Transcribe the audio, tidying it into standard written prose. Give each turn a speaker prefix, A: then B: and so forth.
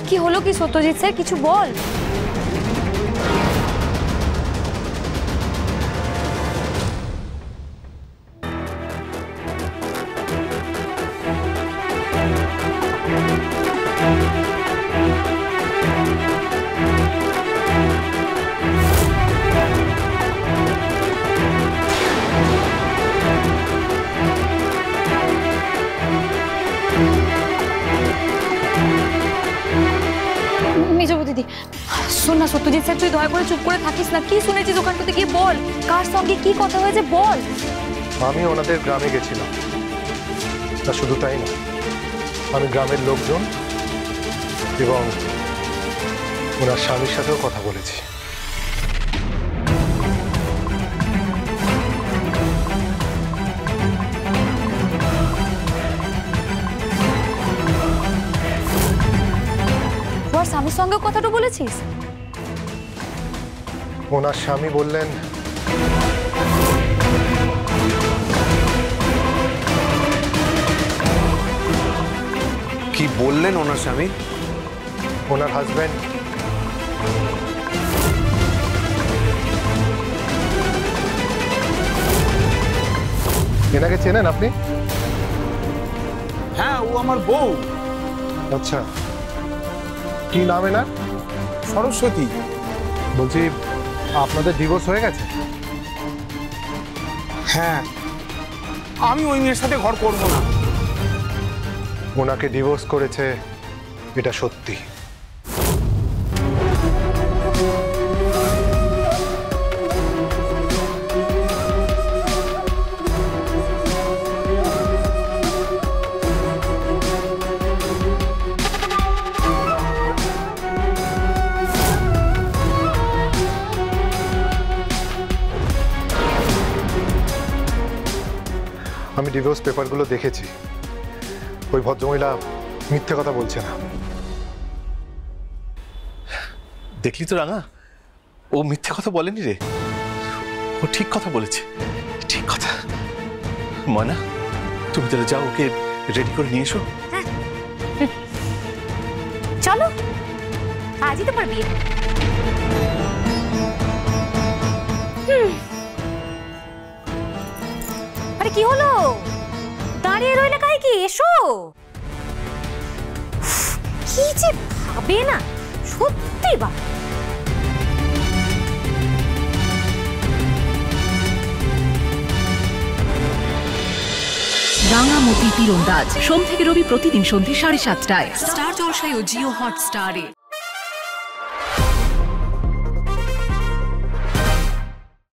A: কি হলো কি সত্যজিৎ স্যার, কিছু বল। দিদি শোন না, সত্যজিৎ স্যার তুই দয়া করে চুপ করে থাকিস না। কি শুনেছিস ওখানটাতে গিয়ে বল, কার সঙ্গে কি কথা হয়েছে বল।
B: আমি ওনাদের গ্রামে গেছিলাম, তা শুধু তাই না, আমি গ্রামের লোকজন এবং ওনার স্বামীর সাথেও কথা বলেছি।
A: তোর স্বামীর সঙ্গে কথাটা বলেছিস?
B: ওনার স্বামী বললেন
C: কি বললেন ওনার স্বামী?
B: ওনার হাজবেন্ড এনাকে চেনেন আপনি?
C: হ্যাঁ, ও আমার বউ।
B: আচ্ছা, কি নাম এনার?
C: সরস্বতী।
B: বলছি আপনাদের ডিভোর্স হয়ে গেছে?
C: হ্যাঁ, আমি ওই মেয়ের সাথে ঘর করব না।
B: ওনাকে ডিভোর্স করেছে এটা সত্যি। আমি ডিভোর্স পেপারগুলো দেখেছি, ওই ভদ্রমহিলা মিথ্যে কথা বলছে না।
D: দেখলি তো রাঙা, ও মিথ্যে কথা বলেনি রে, ও ঠিক কথা বলেছে, ঠিক কথা। ময়না, তুমি তাহলে যাও, ওকে রেডি করে নিয়ে এসো।
A: চলো, আজই তো পারবি। আরে কি হলো, দাঁড়িয়ে রইলে কাই কি, এসো। কি যে ভাবে না সত্যি। বা
E: রাঙামতি তীরন্দাজ সোম থেকে রবি প্রতিদিন সন্ধ্যে 7:30টায় স্টার জলসায় ও জিও হটস্টারে।